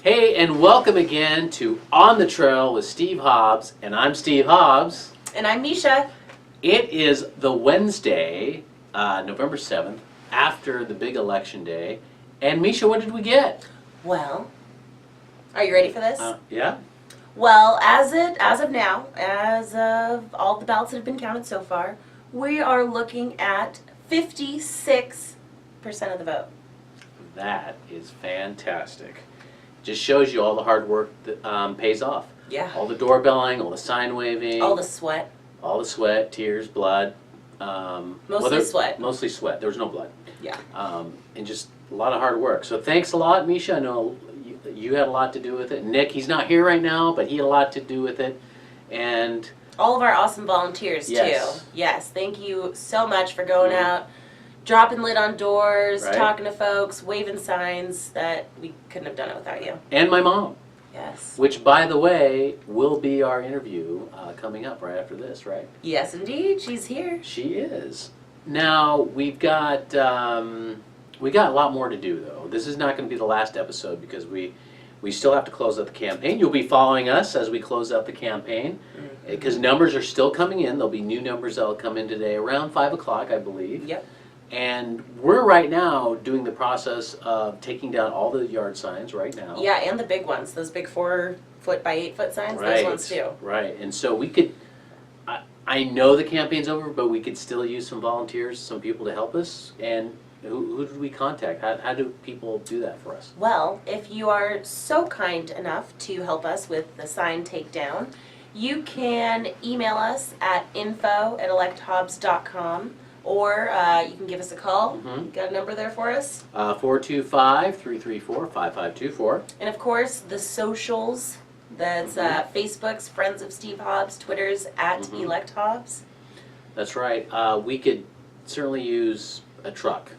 Hey, and welcome again to On the Trail with Steve Hobbs, and I'm Steve Hobbs. And I'm Misha. It is the Wednesday, November 7th, after the big election day. And Misha, what did we get? Well, are you ready for this? Yeah. Well, as of now, as of all the ballots that have been counted so far, we are looking at 56% of the vote. That is fantastic. Just shows you all the hard work that pays off. Yeah. All the doorbelling, all the sign waving. All the sweat. All the sweat, tears, blood. Mostly sweat. Mostly sweat. There was no blood. Yeah. And just a lot of hard work. So thanks a lot, Misha. I know you had a lot to do with it. Nick, he's not here right now, but he had a lot to do with it. And all of our awesome volunteers, yes. too. Yes. Thank you so much for going out, dropping lid on doors, right. talking to folks, waving signs. That we couldn't have done it without you. And my mom. Yes. Which, by the way, will be our interview coming up right after this, right? Yes, indeed. She's here. She is. Now, we've got a lot more to do, though. This is not going to be the last episode because we still have to close out the campaign. You'll be following us as we close out the campaign because numbers are still coming in. There'll be new numbers that will come in today around 5 o'clock, I believe. Yep. And we're right now doing the process of taking down all the yard signs right now. Yeah, and the big ones, those big 4-foot by 8-foot signs, Right. those ones too. Right, and so we could, I know the campaign's over, but we could still use some volunteers, some people to help us. And who did we contact? How do people do that for us? Well, if you are so kind enough to help us with the sign takedown, you can email us at info@electhobbs.com. Or you can give us a call. Mm-hmm. Got a number there for us? 425-334-5524. And of course, the socials. That's Facebook's Friends of Steve Hobbs, Twitter's @Elect Hobbs. That's right. We could certainly use a truck.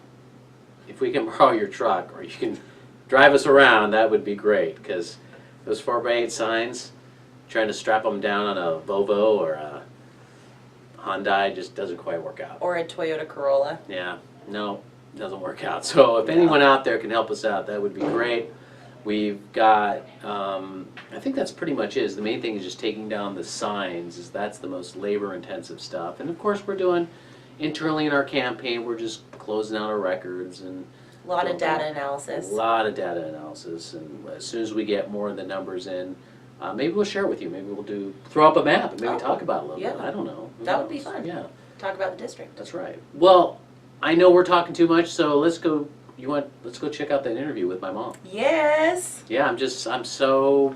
If we can borrow your truck, or you can drive us around, that would be great. Because those 4x8 signs, trying to strap them down on a Volvo or a Hyundai just doesn't quite work out. Or a Toyota Corolla. Yeah, no, doesn't work out. So if anyone out there can help us out, that would be great. We've got, I think that's pretty much it. The main thing is just taking down the signs. That's the most labor-intensive stuff. And of course, we're doing internally in our campaign, we're just closing out our records and A lot of data analysis. A lot of data analysis. And as soon as we get more of the numbers in, maybe we'll share it with you. Maybe we'll throw up a map and maybe talk about it a little bit. I don't know. That would be fun. Yeah. Talk about the district. That's right. Well, I know we're talking too much, so let's go. Let's go check out that interview with my mom. Yes. Yeah, I'm so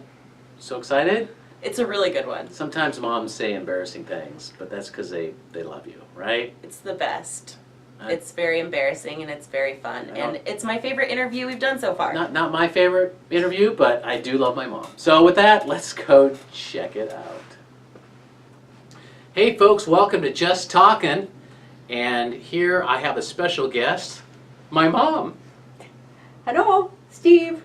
excited. It's a really good one. Sometimes moms say embarrassing things, but that's because they love you, right? It's the best. It's very embarrassing and it's very fun. And it's my favorite interview we've done so far. Not my favorite interview, but I do love my mom. So with that, let's go check it out. Hey folks, welcome to Just Talkin'. And here I have a special guest, my mom. Hello, Steve.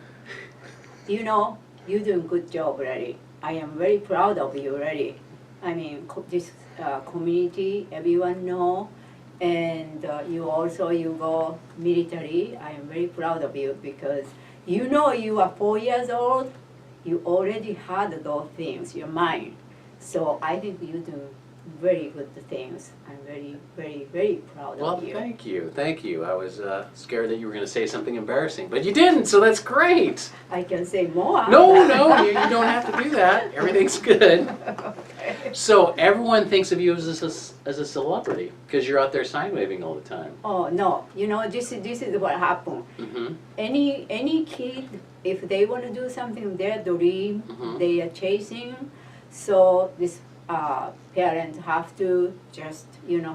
You know, you're doing a good job already. I am very proud of you already. I mean, this community, everyone know. And you go military. I am very proud of you because you know you are 4 years old. You already had those things, your mind. So I think you do very good things. I'm very, very, very proud of you. Well, thank you. I was scared that you were going to say something embarrassing, but you didn't, so that's great. I can say more. No, you don't have to do that. Everything's good. Okay. So everyone thinks of you as a celebrity because you're out there sign waving all the time. Oh no! You know this is what happened. Mm-hmm. Any kid, if they want to do something, their dream, they are chasing. So this parents have to just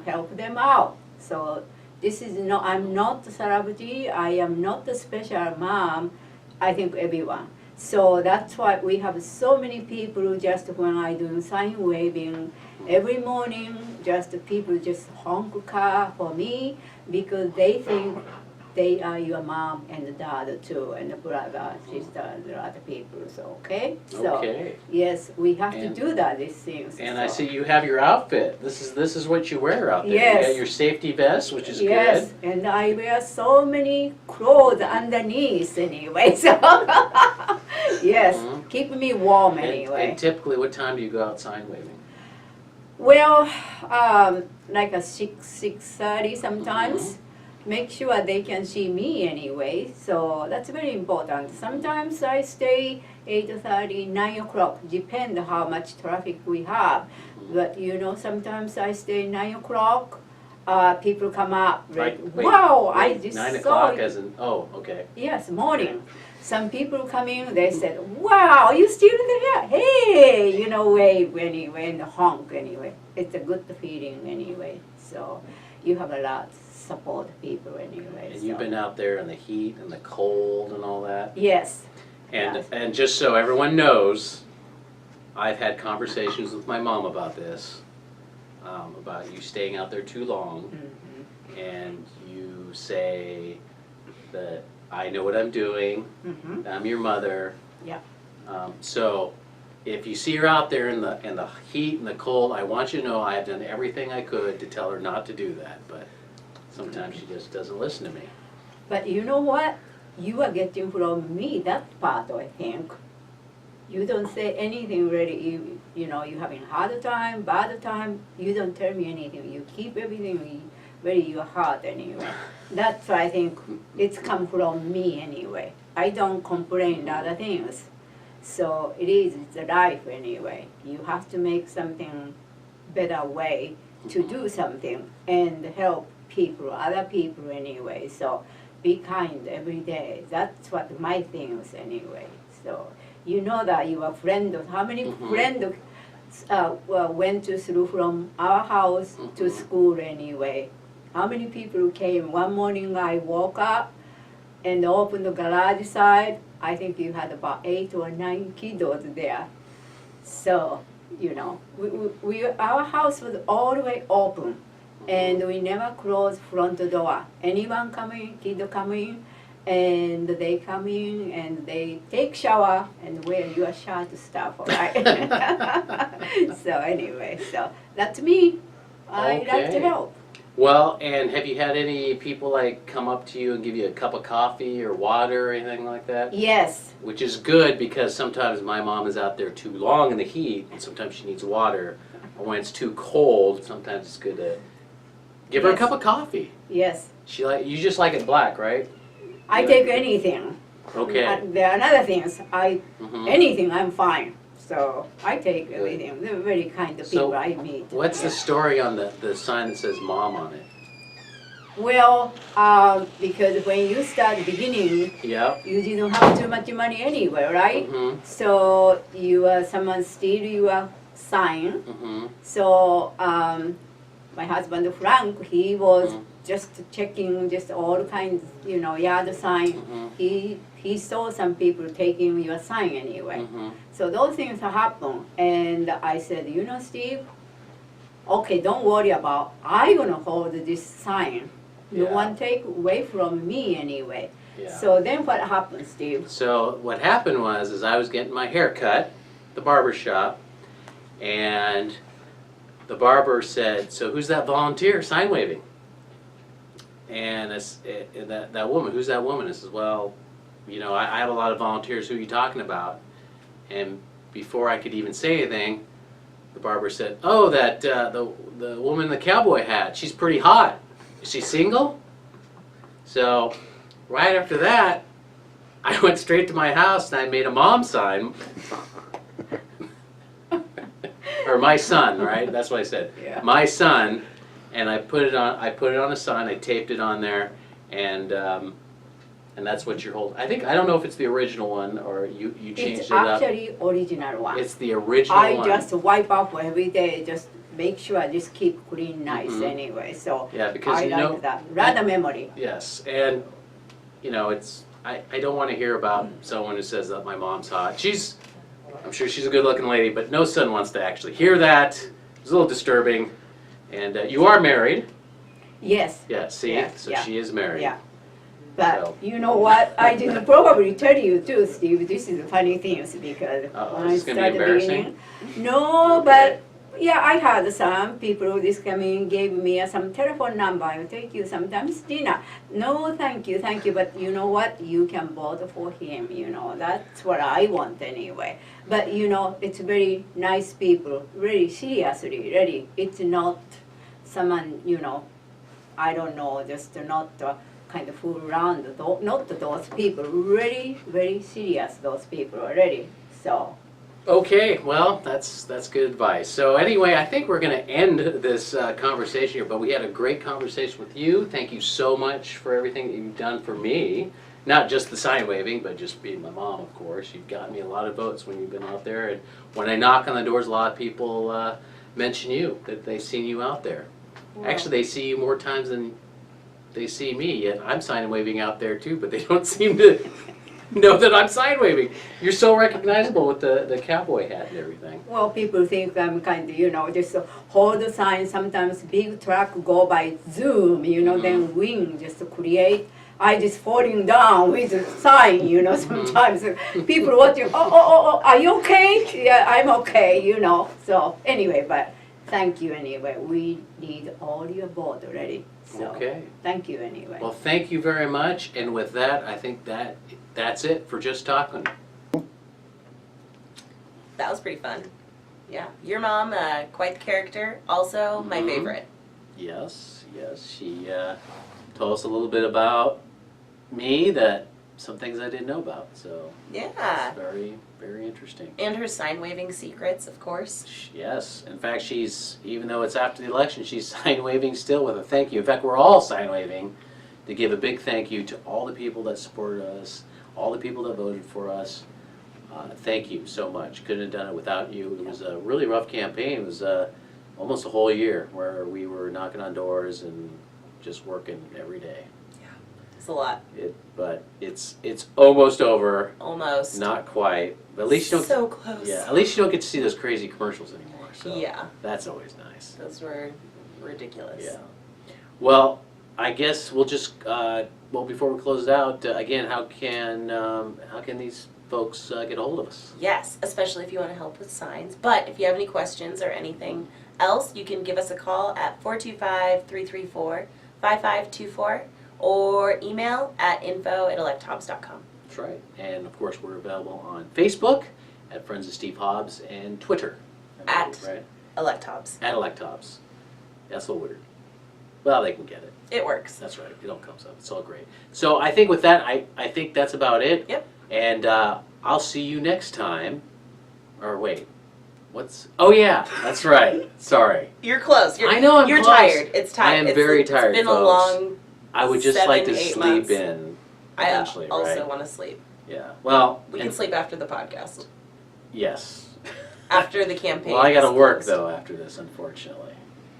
help them out. So this is I'm not a celebrity. I am not a special mom. I think everyone. So that's why we have so many people just when I do sign waving every morning, just people just honk car for me because they think they are your mom and dad too, and brother, sister, and other people. So so yes, we have to do that. These things. And so. I see you have your outfit. This is what you wear out there. Yes. You got your safety vest, which is yes, good. and I wear so many clothes underneath anyway. So Yes, Mhm. keep me warm And anyway. typically, what time do you go out sign waving? Well, like a 6:30 sometimes. Make sure they can see me anyway, so that's very important. Sometimes I stay 8:30, 9 o'clock, depend how much traffic we have. But you know, sometimes I stay 9 o'clock, people come up, like, Wait, wow, I wait, just 9 saw o'clock you. as in, oh, okay. Yes, morning. Some people come in, they said, wow, you still there? Hey, you know, wave anyway, and honk anyway. It's a good feeling anyway. So you have a lot support people anyway. And so. you've been out there in the heat and the cold and all that? Yes. And, Yes. and just so everyone knows, I've had conversations with my mom about this, about you staying out there too long, Mm-hmm. and you say that I know what I'm doing, Mm-hmm. I'm your mother. Yeah. So if you see her out there in the heat and the cold, I want you to know I have done everything I could to tell her not to do that, but sometimes she just doesn't listen to me. But you know what? You are getting from me that part, I think. You don't say anything really. You know, you're having hard time, bad time. You don't tell me anything. You keep everything very your heart anyway. That's why I think it's come from me anyway. I don't complain other things. So it's a life anyway. You have to make something better way to do something and help people, other people anyway. So be kind every day. That's what my things anyway. So you know that you are friend of how many friends went through from our house to school anyway. How many people came? One morning I woke up and opened the garage side. I think you had about 8 or 9 kiddos there. So, you know, our house was all the way open. And we never closed front door. Anyone come in, kid come in, and they come in and they take shower and wear your shirt stuff, all right? So anyway, so that's me. I like to Okay. help. Well, and have you had any people like come up to you and give you a cup of coffee or water or anything like that? Yes. Which is good because sometimes my mom is out there too long in the heat and sometimes she needs water. Or when it's too cold, sometimes it's good to give her a Yes. cup of coffee. Yes. You just like it black, right? I Yeah. take anything. Okay. There are other things. Mhm. Anything, I'm fine. So I take Good. everything. They're very kind of So, people I meet. What's the story on the sign that says mom on it? Well, because when you start beginning, Yep. you didn't have too much money anyway, right? Mhm. So someone steal your sign. Mhm. So my husband Frank, he was Mhm. just checking just all kinds, yard sign. Mhm. He saw some people taking your sign anyway. Mhm. So those things happen. And I said, Steve, okay, don't worry about, I'm gonna hold this sign. No Yeah. one take away from me anyway. Yeah. So then what happened, Steve? So what happened was I was getting my hair cut at the barber shop, and the barber said, "So who's that volunteer sign waving?" And that woman, who's that woman? I says, "Well, I have a lot of volunteers. Who are you talking about?" And before I could even say anything, the barber said, "Oh, that the woman in the cowboy hat. She's pretty hot. Is she single?" So right after that, I went straight to my house and I made a mom sign. Or my son, right? That's what I said. Yeah. My son, and I put it on a sign. I taped it on there, and that's what you're holding. I don't know if it's the original one or you changed It's it up. actually original one. It's the original I one. just wipe off every day, just make sure I just keep clean nice Mhm. anyway. So Yeah, because I like that. Rather memory. Yes, and it's I don't want to hear about someone who says that my mom's hot. I'm sure she's a good-looking lady, but no son wants to actually hear that. It's a little disturbing. And you are married. Yes. Yeah, see? Yeah, So yeah. she is married. Yeah. But So- you know what? I didn't probably tell you too, Steve. This is the funny things because Uh-oh, when is I this gonna be started embarrassing? beginning. No, Okay. but Yeah, I had some people who just come in, gave me some telephone number. I will take you sometimes dinner. No, thank you. But you know what? You can vote for him. That's what I want anyway. But it's very nice people. Really seriously, really. It's not someone I don't know, just not kind of fool around. Not those people. Really, very serious. Those people already. So. Okay, well, that's good advice. So anyway, I think we're going to end this conversation here, but we had a great conversation with you. Thank you so much for everything that you've done for me. Not just the sign waving, but just being my mom, of course. You've gotten me a lot of votes when you've been out there. And when I knock on the doors, a lot of people mention you, that they've seen you out there. Wow. Actually, they see you more times than they see me. Yet I'm sign waving out there too, but they don't seem to know that I'm sign waving. You're so recognizable with the cowboy hat and everything. Well, people think I'm kind of, just hold the sign. Sometimes big truck go by zoom, then wind just create. I just falling down with the sign, sometimes people watching, oh, are you okay? Yeah, I'm okay, So anyway, but thank you anyway. We need all your vote already. So Okay. thank you anyway. Well, thank you very much. And with that, I think that's it for Just Talking. That was pretty fun. Yeah. Your mom, quite the character. Also, my favorite. Yes. She told us a little bit about me, that some things I didn't know about. So Yeah. it's very, very interesting. And her sign waving secrets, of course. Yes. In fact, even though it's after the election, she's sign waving still with a thank you. In fact, we're all sign waving to give a big thank you to all the people that supported us, all the people that voted for us. Thank you so much. Couldn't have done it without you. It was a really rough campaign. It was almost a whole year where we were knocking on doors and just working every day. It's a lot. But it's almost over. Almost. Not quite. But at least you don't. So close. Yeah. At least you don't get to see those crazy commercials anymore. So Yeah. that's always nice. Those were ridiculous. Yeah. Well, I guess we'll just before we close it out, again, how can these folks get a hold of us? Yes, especially if you want to help with signs. But if you have any questions or anything else, you can give us a call at 425-334-5524 or email at info@electhobbs.com. That's right. And of course, we're available on Facebook at Friends of Steve Hobbs and Twitter right? Elect Hobbs. At Elect Hobbs. That's a little weird. Well, they can get it. It works. That's right. It all comes up. It's all great. So I think with that, I think that's about it. Yep. And I'll see you next time. Or wait. Oh yeah, that's right. Sorry. You're close. I know I'm You're close. tired. It's tired. I am very tired, It's been folks. a long. I would just like to 7-8 sleep months. in I eventually, also right? want to sleep. Yeah. Well, We can sleep after the podcast. Yes. After the campaign. Well, I got to is work closed. though after this, unfortunately.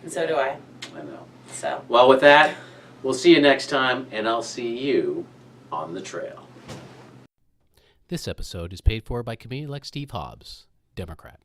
And so do I. I know. So. Well, with that, we'll see you next time, and I'll see you on the trail. This episode is paid for by comedian like Steve Hobbs, Democrat.